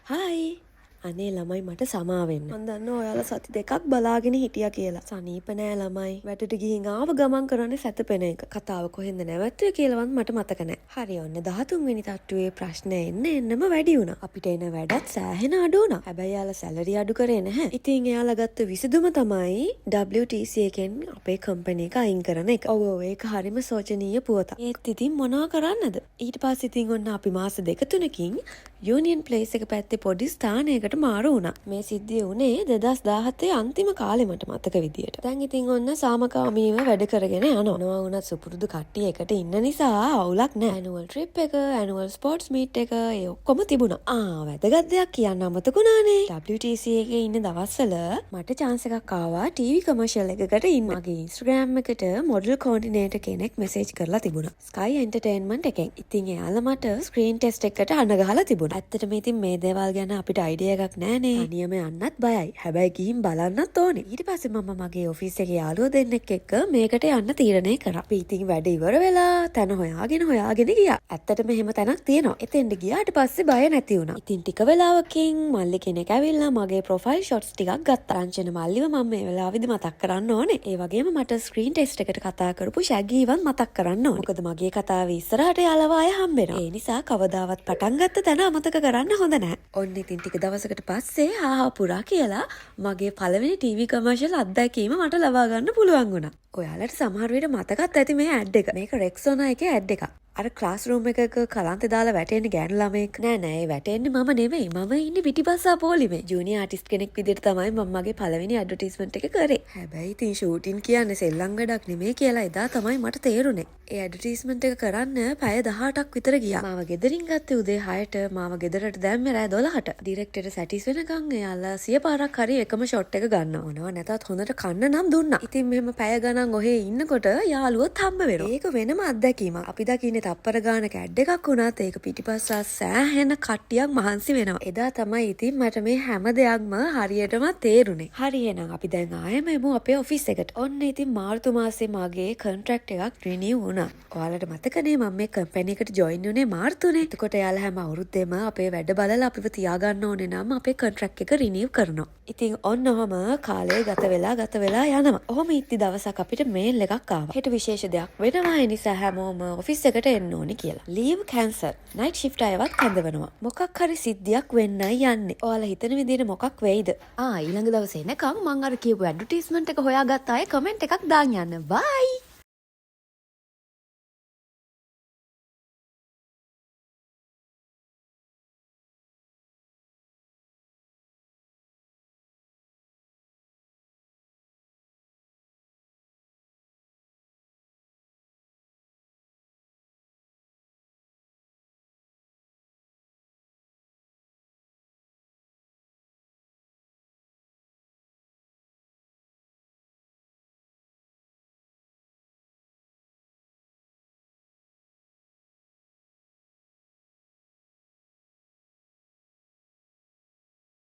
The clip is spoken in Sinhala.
Hi. අනේ ළමයි මට සමාවෙන්න. මම දන්නවා ඔයාලා සති දෙකක් බලාගෙන හිටියා කියලා. සනීප නෑ ළමයි. වැටට ගිහින් ආව ගමන් කරන්නේ සැතපෙන එක. කතාව කොහෙන්ද නැවැත්තුවේ කියලාවත් මට මතක නෑ. හරි ඔන්න 13 වෙනි තට්ටුවේ ප්‍රශ්න එන්නම වැඩි වුණා. අපිට එන වැඩත් සෑහෙන අඩු වුණා. හැබැයි යාලා සැලරි අඩු කරේ නැහැ. ඉතින් එයාලා ගත්ත විසඳුම තමයි WTC එකෙන් අපේ කම්පැනි එක අයින් කරන එක. ඔව් ඒක හරිම සෝචනීය පුවතක්. ඒත් ඉතින් මොනවා කරන්නද? ඊට පස්සේ ඉතින් ඔන්න අපි මාස දෙක තුනකින් යූනියන් ප්ලේස් එක පැත්තේ පොඩි ස්ථානයකට මාරු වුණා. මේ සිද්ධිය උනේ 2017 අන්තිම කාලේ මට මතක විදියට. දැන් ඉතින් ඔන්න සාමකාමීව වැඩ කරගෙන යනවා. මොනවා වුණත් සුපුරුදු කට්ටිය එකට ඉන්න නිසා අවුලක් නැහැ. ඇනුවල් ට්‍රිප් එක, ඇනුවල් ස්පෝර්ට්ස් මීට් එක ඒ ඔක්කොම තිබුණා. වැදගත් දෙයක් කියන්න අමතකුණානේ. WTC එකේ ඉන්න දවස්වල මට chance එකක් ආවා TV commercial එකකට ඉන්න. මගේ Instagram එකට model coordinator කෙනෙක් message කරලා තිබුණා. Sky Entertainment එකෙන්. ඉතින් එයාලා මට screen test එකකට අඬ ගහලා තිබුණා. ඇත්තටම ඉතින් මේ දේවල් ගැන අපිට idea එකක් නෑනේ. තනියම යන්නත් බයයි. හැබැයි ගිහින් බලන්නත් ඕනේ. ඊට පස්සේ මම මගේ ඔෆිස් එකේ යාළුවෝ දෙන්නෙක් එක්ක මේකට යන්න තීරණය කරා. අපි ඉතින් වැඩ ඉවර වෙලා තැන හොයාගෙන ගියා. ඇත්තටම එහෙම තැනක් තියෙනවා. එතෙන්ට ගියාට පස්සේ බය නැති වුණා. ඉතින් ටික වෙලාවකින් මල්ලි කෙනෙක් ඇවිල්ලා මගේ ප්‍රොෆයිල් ෂොට්ස් ටිකක් ගත්තා. රංජන මල්ලිව මම මේ වෙලාවෙදි මතක් කරන්න ඕනේ. ඒ වගේම මට ස්ක්‍රීන් ටෙස්ට් එකට කතා කරපු ෂැගීවත් මතක් කරන්න ඕනේ. මොකද මගේ කතාවේ ඉස්සරහට යාළුව ආය හම්බෙනවා. ඒ නිසා කවදාවත් පටන් ගත්ත තැන අමතක කරන්න හොඳ නැහැ. ඔන්න ඉතින් ටික දවසකට පස්සේ හාහා පුරා කියලා මගේ පළවෙනි TV කමර්ෂල් අත්දැකීම මට ලබා ගන්න පුළුවන් වුණා. ඔයාලට සමහර විට මතකත් ඇති මේ ඇඩ් එක. මේක රෙක්සෝනා එකේ ඇඩ් එකක්. අර ක්ලාස් රූම් එකක කලන්තේ දාලා වැටෙන්නේ ගෑනු ළමෙක්. නෑ ඒ වැටෙන්නේ මම නෙමෙයි. මම ඉන්නේ පිටිපස්සා පොලිමේ. ජූනියර් ආටිස්ට් කෙනෙක් විදිහට තමයි මම මගේ පළවෙනි ඇඩ්වර්ටයිස්මන්ට් එක කරේ. හැබැයි ඉතින් ෂූටින් කියන්නේ සෙල්ලම් වැඩක් නෙමෙයි කියලා එදා තමයි මට තේරුනේ. ඒ ඇඩ්වර්ටයිස්මන්ට් එක කරන්න පැය 18ක් විතර ගියා. මාව ගෙදරින් ගත්තේ උදේ 6ට. මාව ගෙදරට දැම්මේ රෑ 12ට. ඩිරෙක්ටර් සැටිස් වෙනකන් එයාලා 100 පාරක් හරි එකම ෂොට් එක ගන්නවා. මොනවා නැතත් හොඳට කන්න නම් දුන්නා. ඉතින් මෙහෙම පැය ගණන් ඔහේ ඉන්නකොට යාළුවොත් හම්බ වෙනවා. ඒක වෙනම අත්දැකීමක්. අපි දකින්නේ තප්පර ගානක ඇඩ් එකක් වුණත් ඒක පිටිපස්සා සෑහෙන කට්ටියක් මහන්සි වෙනවා. එදා තමයි ඉතින් මට මේ හැම දෙයක්ම හරියටම තේරුනේ. හරි එහෙනම් අපි දැන් ආයෙම එමු අපේ ඔෆිස් එකට. ඔන්න ඉතින් මාර්තු මාසේ මගේ කොන්ට්‍රැක්ට් එකක් රිනිව් වුණා. ඔයාලට මතකනේ මම මේ කම්පැනි එකට ජොයින් වුණේ මාර්තුනේ. එතකොට එයාලා හැම අවුරුද්දෙම අපේ වැඩ බලලා අපිව තියාගන්න ඕනේ නම් අපේ කොන්ට්‍රැක්ට් එක රිනිව් කරනවා. ඉතින් ඔන්න ඔහම කාලය ගත වෙලා යනවා. ඔහොම ඉති දවසක් අපිට මේල් එකක් ආවා. හෙට විශේෂ දෙයක් වෙනවා. ඒ නිසා හැමෝම ඔෆිස් එකට එන්න ඕනේ කියලා. Leave cancel. නයිට් ෂිෆ්ට් අයවත් කැඳවනවා. මොකක් හරි සිද්ධියක් වෙන්නයි යන්නේ. ඔයාලා හිතන විදිහට මොකක් වෙයිද? ඊළඟ දවසේ එනකම් මම අර කියපු ඇඩ්වර්ටයිස්මන්ට් එක හොයාගත්ත අය කමෙන්ට් එකක් දාන්න යන්න. බයි.